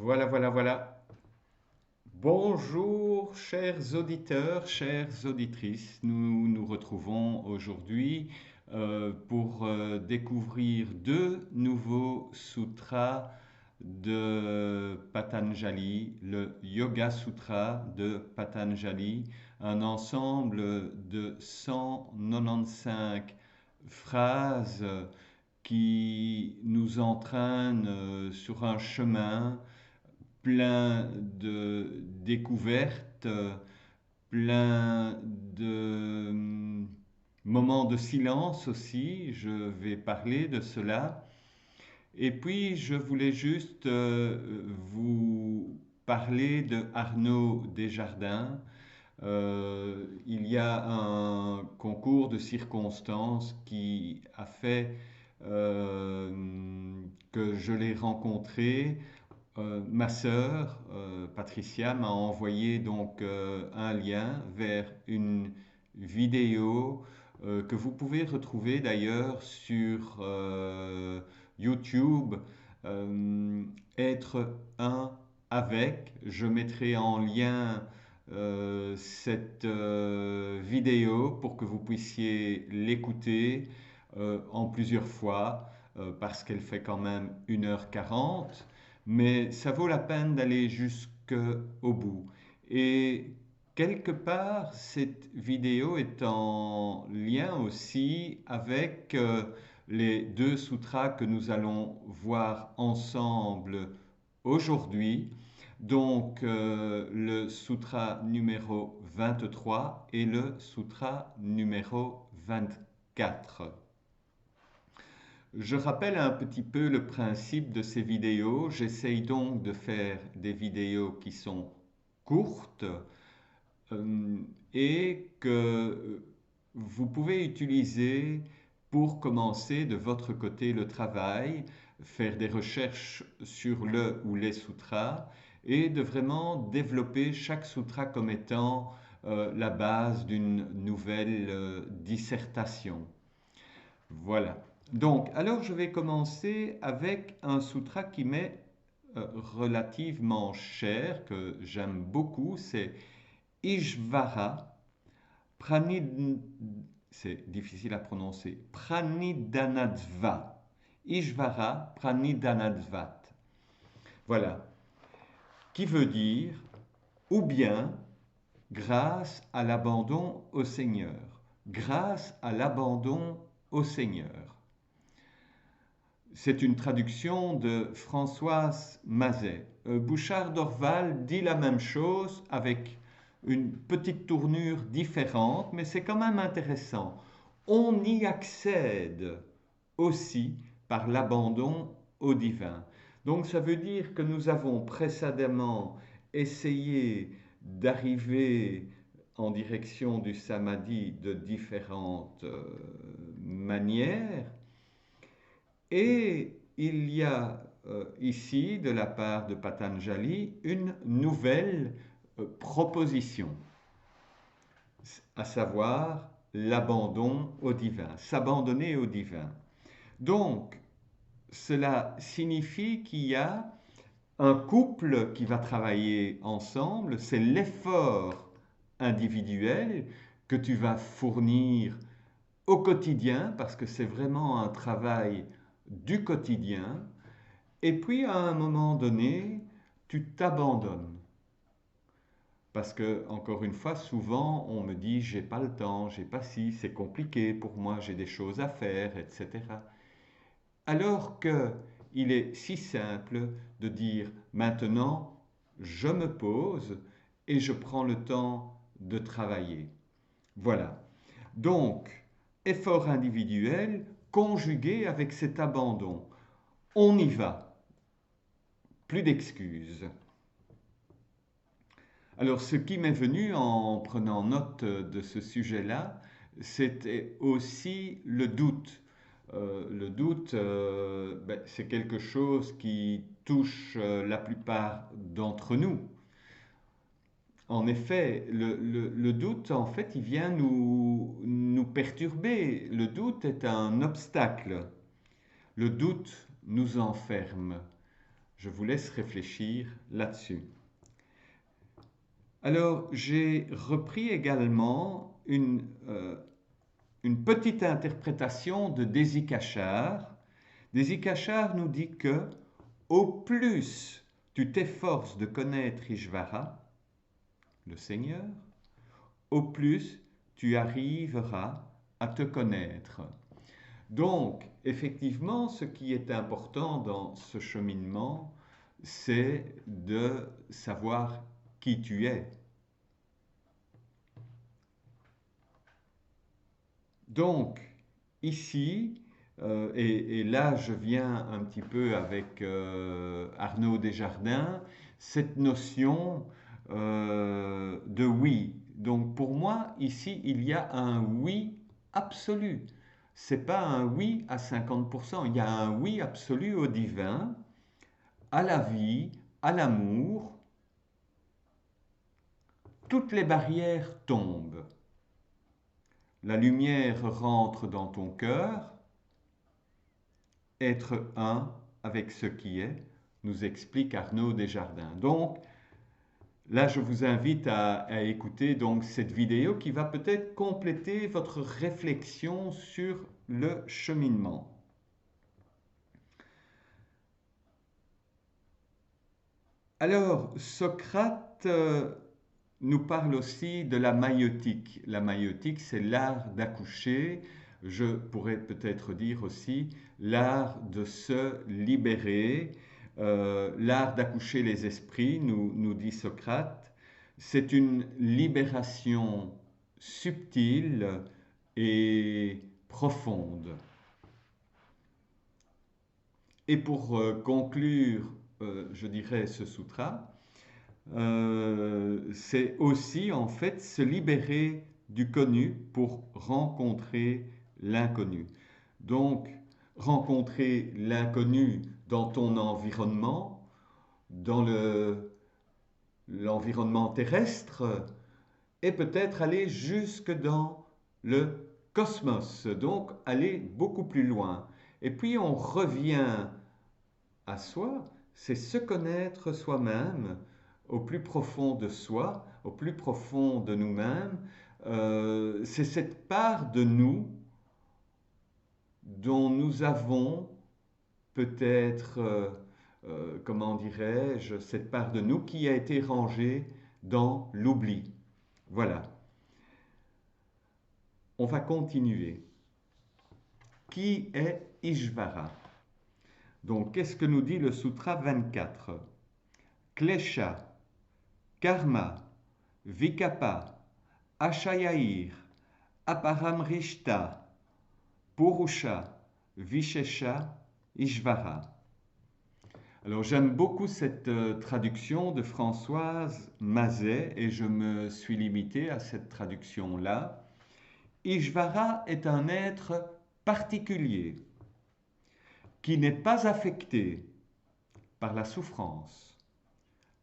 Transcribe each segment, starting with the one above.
Voilà, voilà, voilà. Bonjour, chers auditeurs, chères auditrices. Nous nous retrouvons aujourd'hui pour découvrir deux nouveaux sutras de Patanjali, le Yoga Sutra de Patanjali, un ensemble de 195 phrases qui nous entraînent sur un chemin plein de découvertes, plein de moments de silence aussi. Je vais parler de cela. Et puis, je voulais juste vous parler de Arnaud Desjardins. Il y a un concours de circonstances qui a fait euh, que je l'ai rencontré. Ma sœur, Patricia, m'a envoyé donc un lien vers une vidéo que vous pouvez retrouver d'ailleurs sur YouTube. euh, Être un avec. Je mettrai en lien cette vidéo pour que vous puissiez l'écouter en plusieurs fois parce qu'elle fait quand même 1h40, mais ça vaut la peine d'aller jusqu'au bout. Et quelque part, cette vidéo est en lien aussi avec les deux sutras que nous allons voir ensemble aujourd'hui. Donc, le sutra numéro 23 et le sutra numéro 24. Je rappelle un petit peu le principe de ces vidéos. J'essaye donc de faire des vidéos qui sont courtes euh, et que vous pouvez utiliser pour commencer de votre côté le travail, faire des recherches sur le ou les sutras et de vraiment développer chaque sutra comme étant la base d'une nouvelle dissertation. Voilà. Donc, alors je vais commencer avec un sutra qui m'est relativement cher, que j'aime beaucoup, c'est Ishvara Pranid... C'est difficile à prononcer. Pranidhanadva. Ishvara Pranidhanadvat. Voilà. Qui veut dire ou bien grâce à l'abandon au Seigneur. Grâce à l'abandon au Seigneur. C'est une traduction de Françoise Mazet. Bouchard d'Orval dit la même chose avec une petite tournure différente, mais c'est quand même intéressant. On y accède aussi par l'abandon au divin. Donc ça veut dire que nous avons précédemment essayé d'arriver en direction du samadhi de différentes manières. Et il y a ici, de la part de Patanjali, une nouvelle proposition, à savoir l'abandon au divin, s'abandonner au divin. Donc, cela signifie qu'il y a un couple qui va travailler ensemble, c'est l'effort individuel que tu vas fournir au quotidien, parce que c'est vraiment un travail du quotidien, et puis à un moment donné, tu t'abandonnes. Parce que, encore une fois, souvent on me dit j'ai pas le temps, j'ai pas ci, c'est compliqué pour moi, j'ai des choses à faire, etc. Alors que il est si simple de dire maintenant je me pose et je prends le temps de travailler. Voilà. Donc, effort individuel conjugué avec cet abandon. On y va. Plus d'excuses. Alors, ce qui m'est venu en prenant note de ce sujet-là, c'était aussi le doute. Le doute, c'est quelque chose qui touche la plupart d'entre nous. En effet, le doute, en fait, il vient nous perturber. Le doute est un obstacle. Le doute nous enferme. Je vous laisse réfléchir là-dessus. Alors, j'ai repris également une petite interprétation de Desi Cachard. Desi Cachard nous dit que au plus tu t'efforces de connaître Ishvara, le Seigneur, au plus tu arriveras à te connaître. Donc, effectivement, ce qui est important dans ce cheminement, c'est de savoir qui tu es. Donc, ici, et là je viens un petit peu avec Arnaud Desjardins, cette notion de oui. Donc pour moi, ici, il y a un oui absolu. C'est pas un oui à 50%, il y a un oui absolu au divin, à la vie, à l'amour. Toutes les barrières tombent. La lumière rentre dans ton cœur. Être un avec ce qui est, nous explique Arnaud Desjardins. Donc, là, je vous invite à écouter donc cette vidéo qui va peut-être compléter votre réflexion sur le cheminement. Alors, Socrate nous parle aussi de la maïeutique. La maïeutique, c'est l'art d'accoucher. Je pourrais peut-être dire aussi l'art de se libérer, l'art d'accoucher les esprits, nous dit Socrate. C'est une libération subtile et profonde. Et pour conclure, je dirais ce sutra, c'est aussi en fait se libérer du connu pour rencontrer l'inconnu. Donc, rencontrer l'inconnu dans ton environnement, dans l'environnement terrestre, et peut-être aller jusque dans le cosmos, donc aller beaucoup plus loin. Et puis on revient à soi, c'est se connaître soi-même au plus profond de soi, au plus profond de nous-mêmes. C'est cette part de nous dont nous avons peut-être, comment dirais-je, cette part de nous qui a été rangée dans l'oubli. Voilà. On va continuer. Qui est Ishvara? Donc, qu'est-ce que nous dit le Sutra 24? Klesha, Karma, Vikapa, Ashayair, Aparamrishta, Purusha, Vishesha, Ishvara. Alors j'aime beaucoup cette traduction de Françoise Mazet et je me suis limité à cette traduction-là. Ishvara est un être particulier qui n'est pas affecté par la souffrance,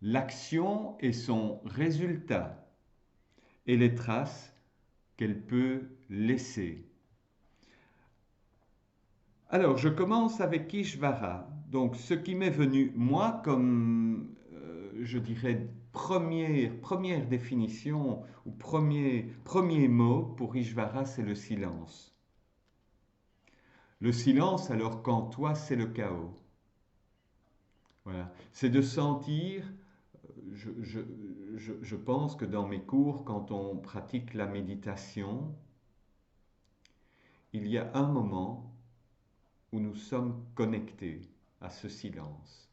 l'action et son résultat et les traces qu'elle peut laisser. Alors, je commence avec Ishvara. Donc, ce qui m'est venu, moi, comme, je dirais, première définition ou premier mot pour Ishvara, c'est le silence. Le silence, alors qu'en toi, c'est le chaos. Voilà. C'est de sentir, je pense que dans mes cours, quand on pratique la méditation, il y a un moment où nous sommes connectés à ce silence.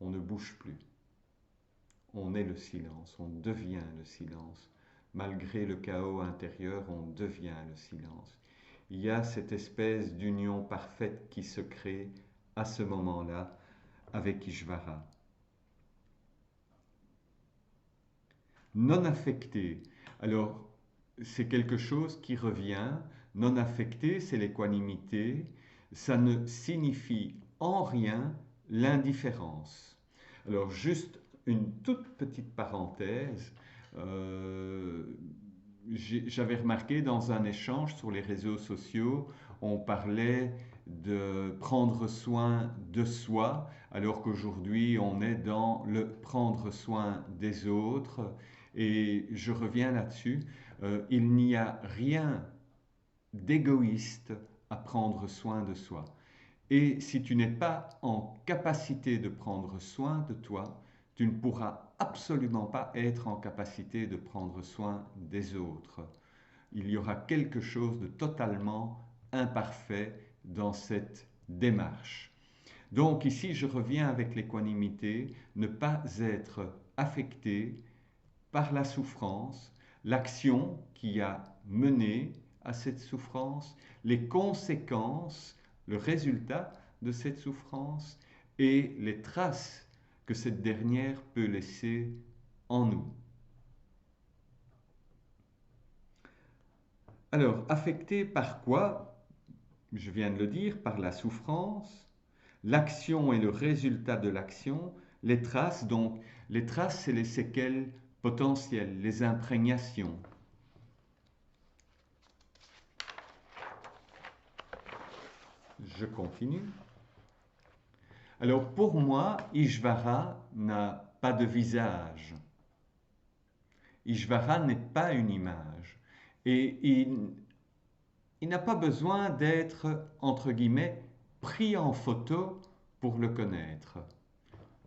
On ne bouge plus. On est le silence, on devient le silence. Malgré le chaos intérieur, on devient le silence. Il y a cette espèce d'union parfaite qui se crée à ce moment-là avec Ishvara. Non affecté. Alors, c'est quelque chose qui revient. Non affecté, c'est l'équanimité. Ça ne signifie en rien l'indifférence. Alors, juste une toute petite parenthèse. J'avais remarqué dans un échange sur les réseaux sociaux, on parlait de prendre soin de soi, alors qu'aujourd'hui on est dans le prendre soin des autres. Et je reviens là-dessus, il n'y a rien d'égoïste à prendre soin de soi. Et si tu n'es pas en capacité de prendre soin de toi, tu ne pourras absolument pas être en capacité de prendre soin des autres. Il y aura quelque chose de totalement imparfait dans cette démarche. Donc ici, je reviens avec l'équanimité, ne pas être affecté par la souffrance, l'action qui a mené à cette souffrance, les conséquences, le résultat de cette souffrance et les traces que cette dernière peut laisser en nous. Alors, affecté par quoi? Je viens de le dire, par la souffrance, l'action et le résultat de l'action, les traces, donc les traces, c'est les séquelles potentielles, les imprégnations. Je continue. Alors pour moi, Ishvara n'a pas de visage. Ishvara n'est pas une image. Et il n'a pas besoin d'être, entre guillemets, pris en photo pour le connaître.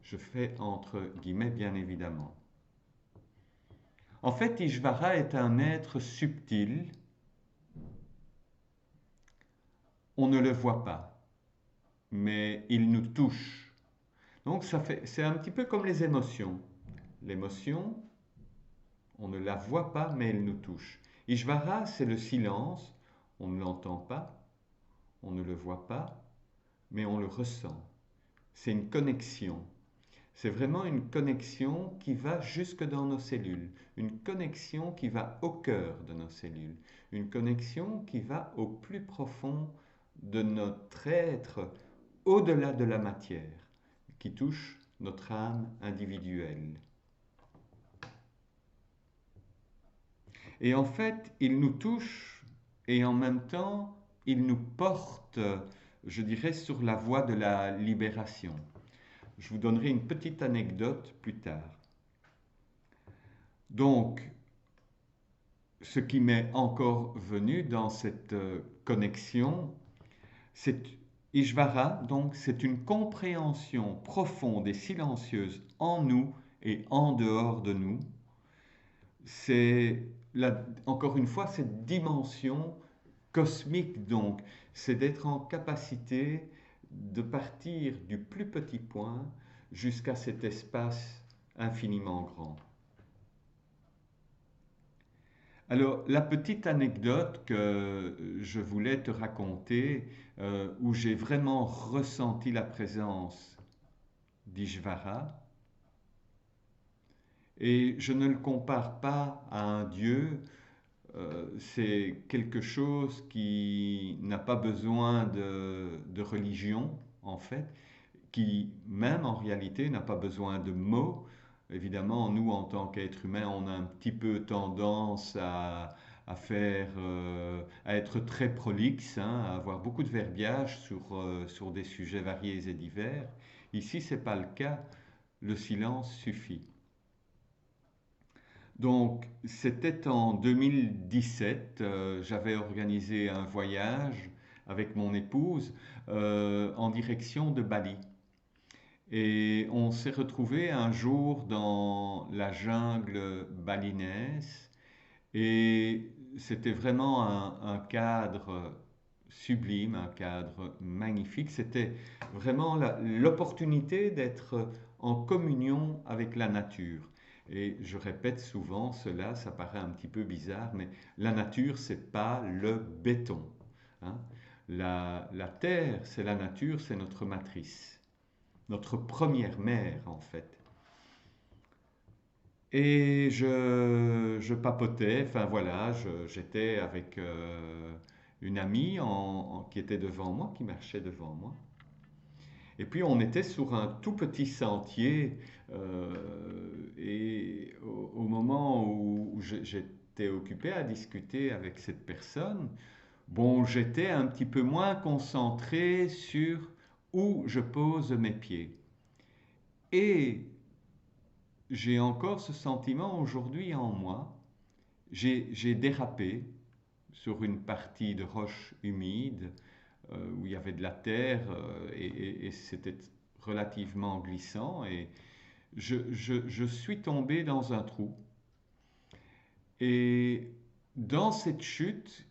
Je fais entre guillemets, bien évidemment. En fait, Ishvara est un être subtil. On ne le voit pas, mais il nous touche. Donc c'est un petit peu comme les émotions. L'émotion, on ne la voit pas, mais elle nous touche. Ishvara, c'est le silence. On ne l'entend pas, on ne le voit pas, mais on le ressent. C'est une connexion. C'est vraiment une connexion qui va jusque dans nos cellules, une connexion qui va au cœur de nos cellules, une connexion qui va au plus profond de notre être, au-delà de la matière, qui touche notre âme individuelle. Et en fait, il nous touche et en même temps, il nous porte, je dirais, sur la voie de la libération. Je vous donnerai une petite anecdote plus tard. Donc, ce qui m'est encore venu dans cette connexion, c'est Ishvara, donc c'est une compréhension profonde et silencieuse en nous et en dehors de nous. C'est encore une fois cette dimension cosmique, donc c'est d'être en capacité de partir du plus petit point jusqu'à cet espace infiniment grand. Alors, la petite anecdote que je voulais te raconter, où j'ai vraiment ressenti la présence d'Ishvara, et je ne le compare pas à un dieu, c'est quelque chose qui n'a pas besoin de religion, en fait, qui même en réalité n'a pas besoin de mots. Évidemment, nous, en tant qu'êtres humains, on a un petit peu tendance à être très prolixe, hein, à avoir beaucoup de verbiage sur des sujets variés et divers. Ici, ce n'est pas le cas. Le silence suffit. Donc, c'était en 2017, j'avais organisé un voyage avec mon épouse en direction de Bali. Et on s'est retrouvé un jour dans la jungle balinaise et c'était vraiment un cadre sublime, un cadre magnifique. C'était vraiment l'opportunité d'être en communion avec la nature. Et je répète souvent cela, ça paraît un petit peu bizarre, mais la nature, c'est pas le béton, hein. La terre, c'est la nature, c'est notre matrice, notre première mère en fait. Et je papotais, enfin voilà, j'étais avec une amie qui était devant moi, qui marchait devant moi. Et puis on était sur un tout petit sentier et au moment où j'étais occupé à discuter avec cette personne, bon, j'étais un petit peu moins concentré sur où je pose mes pieds. Et j'ai encore ce sentiment aujourd'hui en moi. J'ai dérapé sur une partie de roche humide où il y avait de la terre et c'était relativement glissant. Et je suis tombé dans un trou. Et dans cette chute,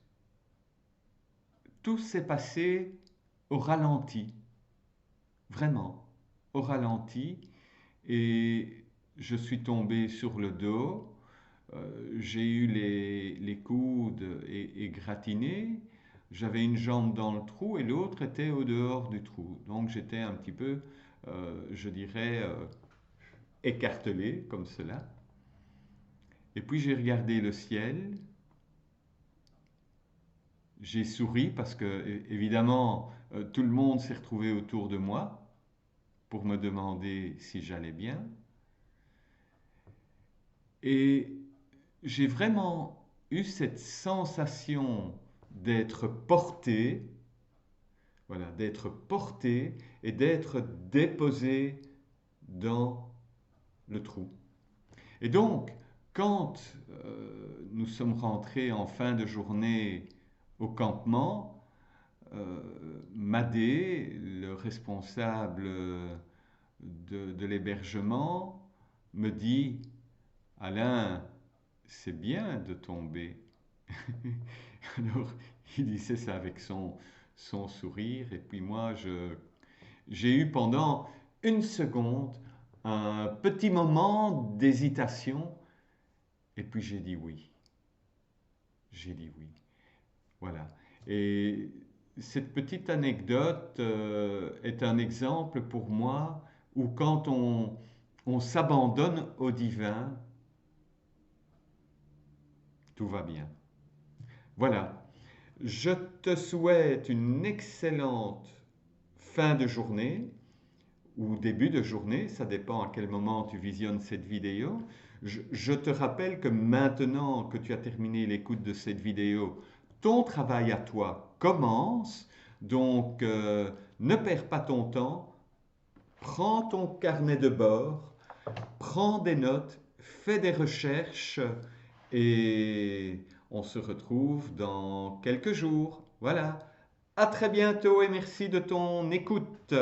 tout s'est passé au ralenti, vraiment, au ralenti. Et je suis tombé sur le dos, j'ai eu les coudes égratignés, j'avais une jambe dans le trou et l'autre était au dehors du trou. Donc j'étais un petit peu, je dirais, écartelé comme cela. Et puis j'ai regardé le ciel, j'ai souri parce que, évidemment, tout le monde s'est retrouvé autour de moi pour me demander si j'allais bien. Et j'ai vraiment eu cette sensation d'être porté, voilà, d'être porté et d'être déposé dans le trou. Et donc, quand nous sommes rentrés en fin de journée au campement, Madé, le responsable de l'hébergement, me dit, Alain, c'est bien de tomber. Alors, il disait ça avec son sourire. Et puis moi, j'ai eu pendant une seconde un petit moment d'hésitation. Et puis j'ai dit oui. J'ai dit oui. Voilà. Et cette petite anecdote est un exemple pour moi où quand on s'abandonne au divin, tout va bien. Voilà. Je te souhaite une excellente fin de journée ou début de journée, ça dépend à quel moment tu visionnes cette vidéo. Je te rappelle que maintenant que tu as terminé l'écoute de cette vidéo, ton travail à toi commence. Donc, ne perds pas ton temps, prends ton carnet de bord, prends des notes, fais des recherches et on se retrouve dans quelques jours. Voilà. À très bientôt et merci de ton écoute.